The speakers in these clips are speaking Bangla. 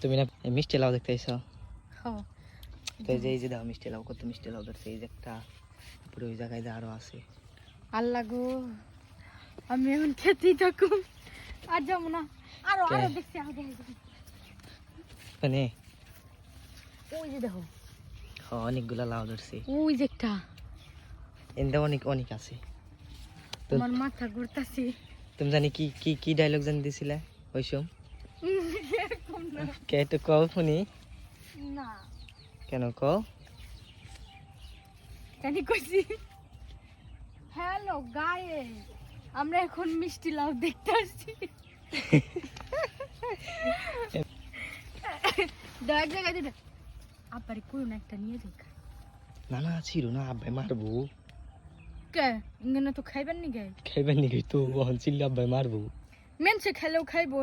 তুমি না মিষ্টি লাউ দেখতে আইছো? হ্যাঁ তো এই যে দাও মিষ্টি লাউ, কত মিষ্টি লাউ ধরছে। এই যে একটা, পুরো ওই জায়গায় আরো আছে। আল্লাহ গো, আমি এখন খেতেই থাকুম, আর যাবো না। আরো আরো দেখছি, আরো দেখছি। মানে ওই যে দেখো, অনেকগুলা লাউ ধরছে। ওই যে একটা, এনটা অনেক অনেক আছে। আমার মাথা ঘুরতাছে। তুমি জানি কি কি কি ডায়লগ জানি দিছিলে ওই সময়? এরকম না। কে তো কও শুনি। না কেন কও? জানি কইছি, হ্যালো গাইস, আমরা এখন মিষ্টি লাউ দেখতে আসছি। দেখ জায়গায় দিতে আপারে কোন একটা নিয়ে দেখ। না না ছিল না, আব্বাই মারবো। কে ইংনে তো খাইবেন নি গাই, খাইবেন নাকি তো বহন ছিল, আব্বাই মারবো। মেনছে খেলেও খাইবো,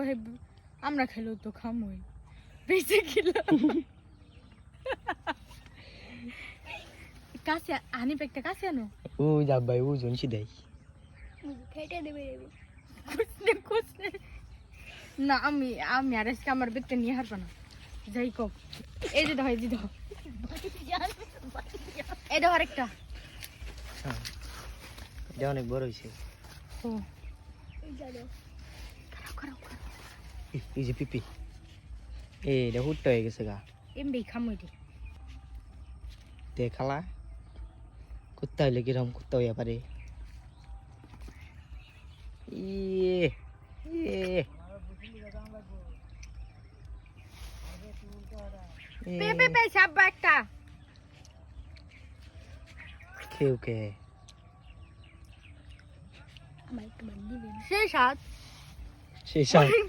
আমরা খেলেও তো খামই, বেশি খেলো। কাছে আনি একটা কাছে আনো, ওই যে আব্বাই ও জনছি দেয়। খেটে দেবে কুছনে কুছনে। না আমি আমি আর আজকে আমার বেটটা নিয়ে হারবো না। যাই কব, এই যে দেখো, এই যে দেখো, এই দেখো আরেকটা। এটা অনেক বড় হয়েছে। ও এই জানো, খারাপ খারাপ এই যে পিপি, এটা হুট্টা হয়ে গেছে গা। এমবি খামই দি দেখালা কুত্তা হইলে কিরকম কুত্তা হইয়া পারে। ইয়ে ইয়ে পে পে পে সাব্বা একটা কেউ কে আমার একটু বাদ দিবেন সেই সাত সেই সব অনেক